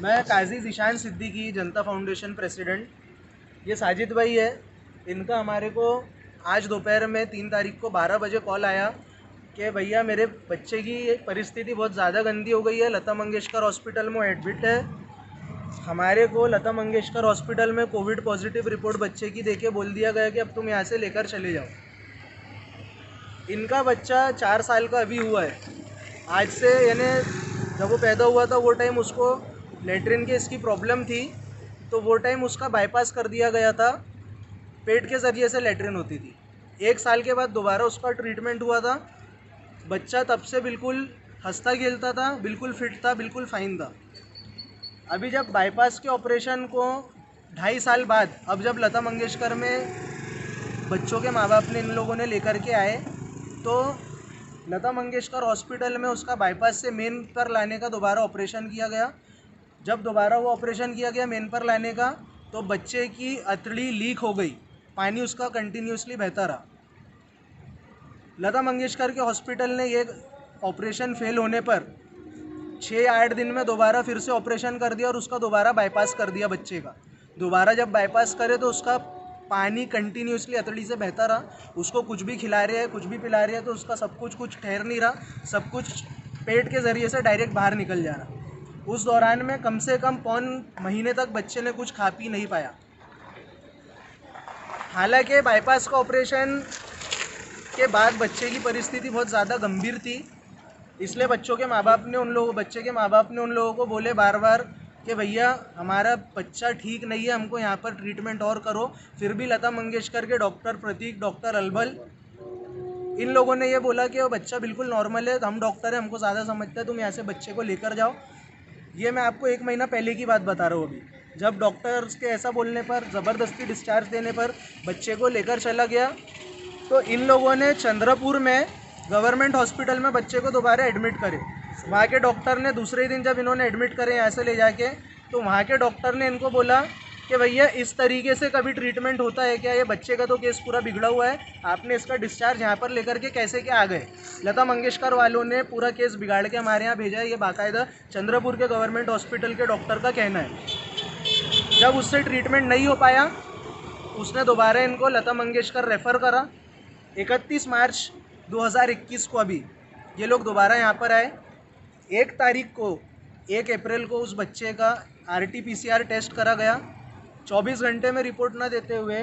मैं काजी ज़ीशान सिद्दीकी, जनता foundation president. ये साजिद भाई है। इनका हमारे को आज दोपहर में 3 तारीख को 12 बजे कॉल आया कि भैया मेरे बच्चे की परिस्थिति बहुत ज़्यादा गंदी हो गई है, लता मंगेशकर हॉस्पिटल में एडमिट है। हमारे को लता मंगेशकर हॉस्पिटल में कोविड पॉजिटिव रिपोर्ट बच्चे की देके बोल दिया गया कि अब तुम यहाँ से लेकर चले जाओ। इनका बच्चा 4 साल का अभी हुआ है। आज से यानी जब वो पैदा हुआ था वो टाइम उसको लेटरिन के इसकी प्रॉब्लम थी, तो वो टाइम उसका बाईपास कर दिया गया था। पेट के ज़रिए से लेटरिन होती थी। 1 साल के बाद दोबारा उसका ट्रीटमेंट हुआ था। बच्चा तब से बिल्कुल हंसता खेलता था, बिल्कुल फिट था, बिल्कुल फाइन था। अभी जब बाईपास के ऑपरेशन को 2.5 साल बाद, अब जब लता मंगेशकर में बच्चों के माँ बाप ने इन लोगों ने लेकर के आए, तो लता मंगेशकर हॉस्पिटल में उसका बाईपास से मेन पर लाने का दोबारा ऑपरेशन किया गया। जब दोबारा वो ऑपरेशन किया गया मेन पर लाने का, तो बच्चे की अतड़ी लीक हो गई, पानी उसका कंटिन्यूसली बहता रहा। लता मंगेशकर के हॉस्पिटल ने ये ऑपरेशन फेल होने पर 6-8 दिन में दोबारा फिर से ऑपरेशन कर दिया और उसका दोबारा बाईपास कर दिया बच्चे का। दोबारा जब बाईपास करे तो उसका पानी कंटिन्यूसली अतड़ी से बहता रहा। उसको कुछ भी खिला रहे हैं, कुछ भी पिला रहे हैं, तो उसका सब कुछ ठहर नहीं रहा, सब कुछ पेट के ज़रिए से डायरेक्ट बाहर निकल जा रहा। उस दौरान में कम से कम 1.5 महीने तक बच्चे ने कुछ खा पी नहीं पाया। हालांकि बाईपास का ऑपरेशन के बाद बच्चे की परिस्थिति बहुत ज़्यादा गंभीर थी, इसलिए बच्चे के माँ बाप ने उन लोगों को बोले बार बार कि भैया हमारा बच्चा ठीक नहीं है, हमको यहाँ पर ट्रीटमेंट और करो। फिर भी लता मंगेशकर के डॉक्टर प्रतीक, डॉक्टर अलबल, इन लोगों ने ये बोला कि वो बच्चा बिल्कुल नॉर्मल है, हम डॉक्टर हैं, हमको ज़्यादा समझते हैं, तुम यहाँ से बच्चे को लेकर जाओ। ये मैं आपको 1 महीना पहले की बात बता रहा हूँ। अभी जब डॉक्टर्स के ऐसा बोलने पर, ज़बरदस्ती डिस्चार्ज देने पर बच्चे को लेकर चला गया, तो इन लोगों ने चंद्रपुर में गवर्नमेंट हॉस्पिटल में बच्चे को दोबारा एडमिट करे। वहाँ के डॉक्टर ने दूसरे दिन जब इन्होंने एडमिट करे यहाँ से ले जाके, तो वहाँ के डॉक्टर ने इनको बोला कि भैया इस तरीके से कभी ट्रीटमेंट होता है क्या? ये बच्चे का तो केस पूरा बिगड़ा हुआ है, आपने इसका डिस्चार्ज यहाँ पर लेकर के कैसे क्या आ गए? लता मंगेशकर वालों ने पूरा केस बिगाड़ के हमारे यहाँ भेजा है, ये बाकायदा चंद्रपुर के गवर्नमेंट हॉस्पिटल के डॉक्टर का कहना है। जब उससे ट्रीटमेंट नहीं हो पाया, उसने दोबारा इनको लता मंगेशकर रेफ़र करा। 31 मार्च 2021 को अभी ये लोग दोबारा यहाँ पर आए। 1 अप्रैल को उस बच्चे का RT-PCR टेस्ट करा गया। 24 घंटे में रिपोर्ट न देते हुए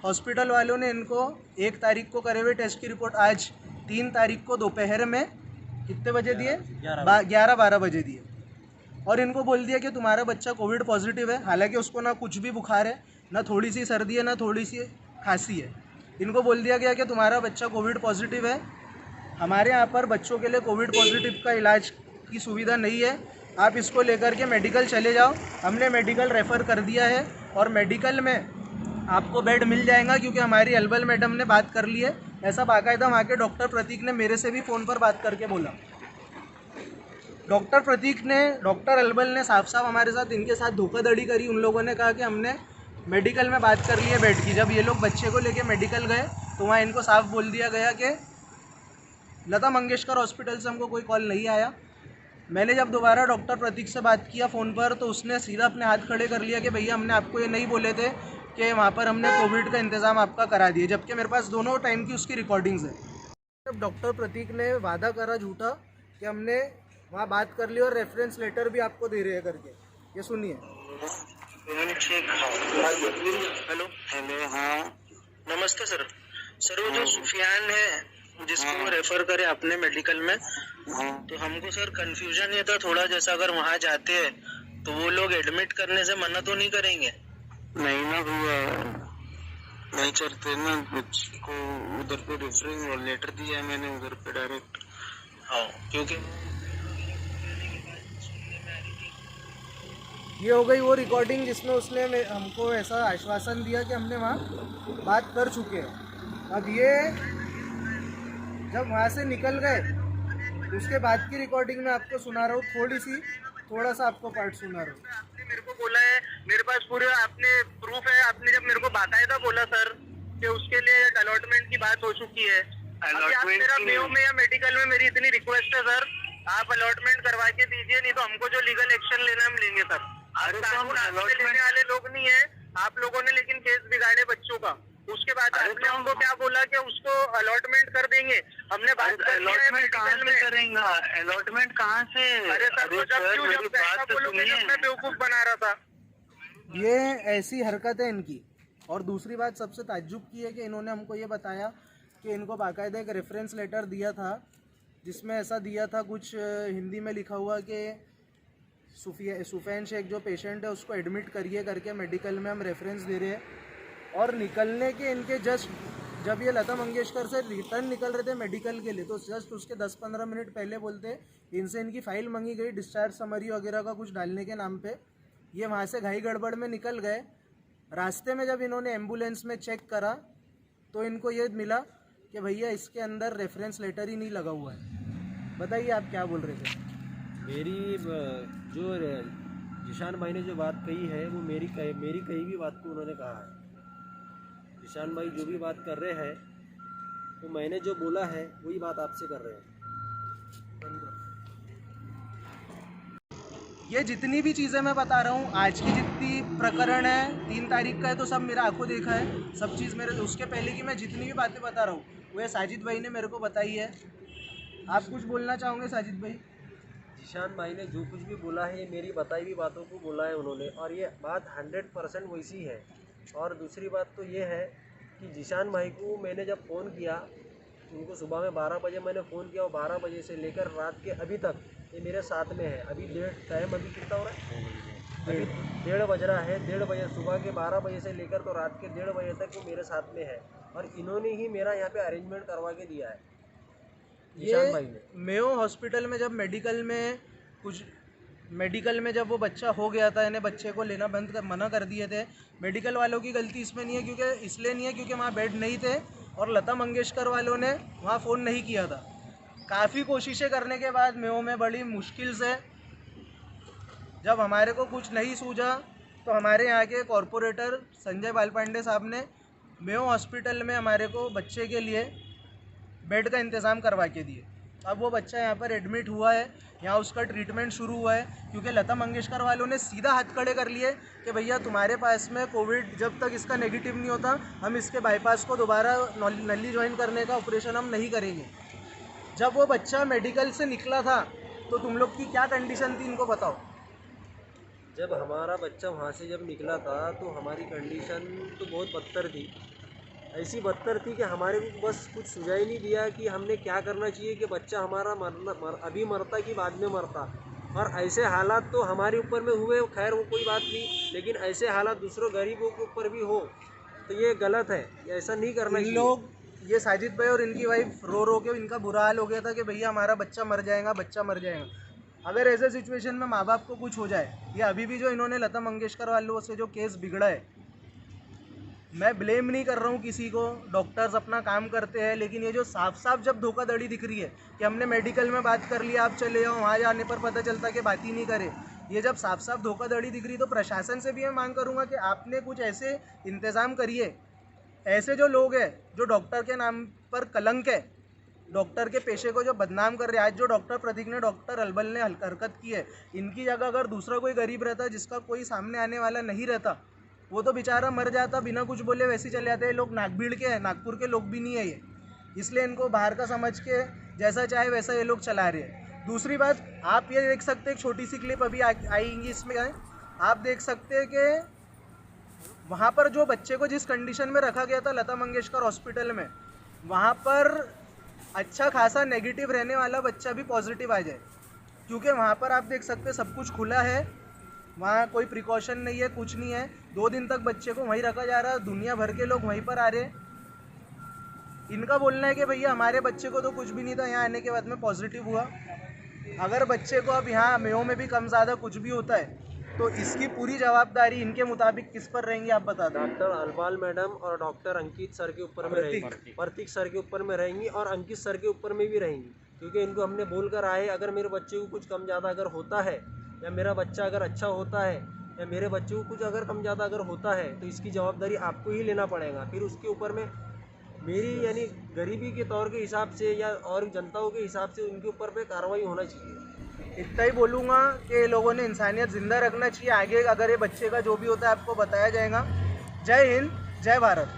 हॉस्पिटल वालों ने इनको 1 तारीख को करे हुए टेस्ट की रिपोर्ट आज 3 तारीख को दोपहर में कितने बजे दिए? 11-12 बजे दिए, और इनको बोल दिया कि तुम्हारा बच्चा कोविड पॉजिटिव है। हालांकि उसको ना कुछ भी बुखार है, ना थोड़ी सी सर्दी है, ना थोड़ी सी खांसी है। इनको बोल दिया गया कि तुम्हारा बच्चा कोविड पॉजिटिव है। हमारे यहाँ पर बच्चों के लिए कोविड पॉजिटिव का इलाज की सुविधा नहीं है, आप इसको लेकर के मेडिकल चले जाओ। हमने मेडिकल रेफ़र कर दिया है और मेडिकल में आपको बेड मिल जाएगा, क्योंकि हमारी अलबल मैडम ने बात कर ली है। ऐसा बाकायदा वहाँ के डॉक्टर प्रतीक ने मेरे से भी फ़ोन पर बात करके बोला। डॉक्टर अलबल ने साफ साफ हमारे साथ, इनके साथ धोखाधड़ी करी। उन लोगों ने कहा कि हमने मेडिकल में बात कर ली है बेड की। जब ये लोग बच्चे को लेके मेडिकल गए तो वहाँ इनको साफ बोल दिया गया कि लता मंगेशकर हॉस्पिटल से हमको कोई कॉल नहीं आया। मैंने जब दोबारा डॉक्टर प्रतीक से बात किया फ़ोन पर, तो उसने सीधा अपने हाथ खड़े कर लिया कि भैया हमने आपको ये नहीं बोले थे कि वहाँ पर हमने कोविड का इंतज़ाम आपका करा दिया, जबकि मेरे पास दोनों टाइम की उसकी रिकॉर्डिंग्स है। जब डॉक्टर प्रतीक ने वादा करा झूठा कि हमने वहाँ बात कर ली और रेफरेंस लेटर भी आपको दे रहे हैं करके, ये सुनिए। हेलो हेलो, हाँ नमस्ते सर। सर वो जो सुफियान है जिसको रेफर करे आपने मेडिकल में, तो हमको सर कंफ्यूजन ये था थोड़ा, जैसा अगर वहाँ जाते हैं तो वो लोग एडमिट करने से मना तो नहीं करेंगे? नहीं ना भैया, नहीं चलते ना। को उधर पे रेफरेंस लेटर दिया है मैंने, उधर पे डायरेक्ट। हाँ, क्योंकि ये हो गई वो रिकॉर्डिंग जिसमें उसने हमको ऐसा आश्वासन दिया कि हमने वहाँ बात कर चुके हैं। अब ये जब वहाँ से निकल गए उसके बाद की रिकॉर्डिंग में आपको सुना रहा हूँ, थोड़ा सा आपको पार्ट सुना रहा हूँ। आपने मेरे को बोला है, मेरे पास पूरे आपने प्रूफ है। आपने जब मेरे को बाकायदा बोला सर कि उसके लिए अलॉटमेंट की बात हो चुकी है। अभी आप मेरा मेयो में या मेडिकल में मेरी इतनी रिक्वेस्ट है सर, आप अलॉटमेंट करवा के दीजिए, नहीं तो हमको जो लीगल एक्शन लेना है हम लेंगे सर। अरे तो हम allotment लेने वाले लोग नहीं है आप लोगों ने, लेकिन केस बिगाड़े बच्चों का। उसके बाद आपने हमको क्या बोला कि उसको अलॉटमेंट कर देंगे, हमने बात कर लिया है अलॉटमेंट कहाँ मेडिकल से में। करेंगे? अलॉटमेंट कहाँ से? अरे सर, तो जब क्यों मेरी जब ऐसा बात तो बोलोगे जब मैं बेवकूफ बना रहा था। ये ऐसी हरकत है इनकी। और दूसरी बात सबसे ताज्जुब की है कि इन्होंने हमको ये बताया कि इनको बाकायदा एक रेफरेंस लेटर दिया था, जिसमें ऐसा दिया था कुछ हिंदी में लिखा हुआ कि सुफैन शेख जो पेशेंट है उसको एडमिट करिए करके मेडिकल में हम रेफरेंस दे रहे हैं। और निकलने के इनके जस्ट जब ये लता मंगेशकर से रिटर्न निकल रहे थे मेडिकल के लिए, तो जस्ट उसके 10-15 मिनट पहले बोलते इनसे इनकी फ़ाइल मंगी गई डिस्चार्ज समरी वगैरह का कुछ डालने के नाम पे। ये वहाँ से घाई गड़बड़ में निकल गए। रास्ते में जब इन्होंने एम्बुलेंस में चेक करा तो इनको ये मिला कि भैया इसके अंदर रेफरेंस लेटर ही नहीं लगा हुआ है। बताइए आप क्या बोल रहे थे? मेरी जो जिशान भाई ने जो बात कही है वो मेरी कही भी बात को उन्होंने कहा है। जिशान भाई जो भी बात कर रहे हैं तो मैंने जो बोला है वही बात आपसे कर रहे हैं। ये जितनी भी चीज़ें मैं बता रहा हूँ, आज की जितनी प्रकरण है 3 तारीख का है, तो सब मेरा आंखों देखा है सब चीज़ मेरे। उसके पहले की मैं जितनी भी बातें बता रहा हूँ वो ये साजिद भाई ने मेरे को बताई है। आप कुछ बोलना चाहोगे साजिद भाई? जिशान भाई ने जो कुछ भी बोला है ये मेरी बताई हुई बातों को बोला है उन्होंने, और ये बात 100% वैसी है। और दूसरी बात तो ये है कि जिशान भाई को मैंने जब फ़ोन किया, उनको सुबह में 12 बजे मैंने फ़ोन किया और 12 बजे से लेकर रात के अभी तक ये मेरे साथ में है। अभी टाइम अभी कितना हो रहा है? अभी 1:30 बज रहा है। 1:30 बजे सुबह के 12 बजे से लेकर तो रात के 1:30 बजे तक वो मेरे साथ में है, और इन्होंने ही मेरा यहाँ पे अरेंजमेंट करवा के दिया है जिशान भाई ने। मेयो हॉस्पिटल में जब मेडिकल में जब वो बच्चा हो गया था, इन्हें बच्चे को लेना मना कर दिए थे। मेडिकल वालों की गलती इसमें नहीं है, इसलिए नहीं है क्योंकि वहाँ बेड नहीं थे और लता मंगेशकर वालों ने वहाँ फ़ोन नहीं किया था। काफ़ी कोशिशें करने के बाद मेयो में बड़ी मुश्किल से जब हमारे को कुछ नहीं सूझा तो हमारे यहाँ के कॉरपोरेटर संजय बालपांडे साहब ने मेयो हॉस्पिटल में हमारे को बच्चे के लिए बेड का इंतज़ाम करवा के दिए। अब वो बच्चा यहाँ पर एडमिट हुआ है, यहाँ उसका ट्रीटमेंट शुरू हुआ है, क्योंकि लता मंगेशकर वालों ने सीधा हाथ खड़े कर लिए कि भैया तुम्हारे पास में कोविड जब तक इसका नेगेटिव नहीं होता हम इसके बाईपास को दोबारा नली ज्वाइन करने का ऑपरेशन हम नहीं करेंगे। जब वो बच्चा मेडिकल से निकला था तो तुम लोग की क्या कंडीशन थी इनको बताओ? जब हमारा बच्चा वहाँ से जब निकला था तो हमारी कंडीशन तो बहुत बदतर थी। ऐसी बदतर थी कि हमारे को बस कुछ सुझाव ही नहीं दिया कि हमने क्या करना चाहिए कि बच्चा हमारा अभी मरता कि बाद में मरता। और ऐसे हालात तो हमारे ऊपर में हुए, खैर वो कोई बात नहीं, लेकिन ऐसे हालात दूसरों गरीबों के ऊपर भी हो तो ये गलत है, ऐसा नहीं करना चाहिए। लोग ये साजिद भाई और इनकी वाइफ रो के इनका बुरा हाल हो गया था कि भैया हमारा बच्चा मर जाएगा। अगर ऐसे सिचुएशन में माँ बाप को कुछ हो जाए, या अभी भी जो इन्होंने लता मंगेशकर वालों से जो केस बिगड़ा है, मैं ब्लेम नहीं कर रहा हूँ किसी को, डॉक्टर्स अपना काम करते हैं, लेकिन ये जो साफ जब धोखाधड़ी दिख रही है कि हमने मेडिकल में बात कर लिया आप चले जाओ, वहाँ जाने पर पता चलता कि बात ही नहीं करे, ये जब साफ धोखाधड़ी दिख रही तो प्रशासन से भी मैं मांग करूँगा कि आपने कुछ ऐसे इंतज़ाम करिए। ऐसे जो लोग हैं जो डॉक्टर के नाम पर कलंक है, डॉक्टर के पेशे को जो बदनाम कर रहे हैं, आज जो डॉक्टर प्रतीक ने, डॉक्टर अलबल ने हरकत की है, इनकी जगह अगर दूसरा कोई गरीब रहता जिसका कोई सामने आने वाला नहीं रहता, वो तो बेचारा मर जाता बिना कुछ बोले, वैसे ही चले जाते हैं। लोग नागभीड़ के हैं, नागपुर के लोग भी नहीं है ये, इसलिए इनको बाहर का समझ के जैसा चाहे वैसा ये लोग चला रहे हैं। दूसरी बात, आप ये देख सकते हैं, एक छोटी सी क्लिप अभी आएंगी इसमें, आप देख सकते हैं कि वहाँ पर जो बच्चे को जिस कंडीशन में रखा गया था लता मंगेशकर हॉस्पिटल में, वहाँ पर अच्छा खासा नेगेटिव रहने वाला बच्चा भी पॉजिटिव आ जाए, क्योंकि वहाँ पर आप देख सकते हैं सब कुछ खुला है, वहाँ कोई प्रिकॉशन नहीं है, कुछ नहीं है। 2 दिन तक बच्चे को वहीं रखा जा रहा है, दुनिया भर के लोग वहीं पर आ रहे हैं। इनका बोलना है कि भैया हमारे बच्चे को तो कुछ भी नहीं था, यहाँ आने के बाद में पॉजिटिव हुआ। अगर बच्चे को अब यहाँ मेयो में भी कम ज़्यादा कुछ भी होता है तो इसकी पूरी जवाबदारी इनके मुताबिक किस पर रहेंगी आप बता दें? डॉक्टर अलबाल मैडम और डॉक्टर अंकित सर के ऊपर में रहेंगी, प्रतीक सर के ऊपर में रहेंगी और अंकित सर के ऊपर में भी रहेंगी, क्योंकि इनको हमने बोल कर आए अगर मेरे बच्चे को कुछ कम ज़्यादा अगर होता है, या मेरा बच्चा अगर अच्छा होता है, या मेरे बच्चे को कुछ अगर कम ज़्यादा अगर होता है, तो इसकी जवाबदारी आपको ही लेना पड़ेगा। फिर उसके ऊपर में मेरी यानी गरीबी के तौर के हिसाब से या और जनताओं के हिसाब से उनके ऊपर पे कार्रवाई होना चाहिए। इतना ही बोलूँगा कि ये लोगों ने इंसानियत ज़िंदा रखना चाहिए। आगे अगर ये बच्चे का जो भी होता है आपको बताया जाएगा। जय हिंद, जय भारत।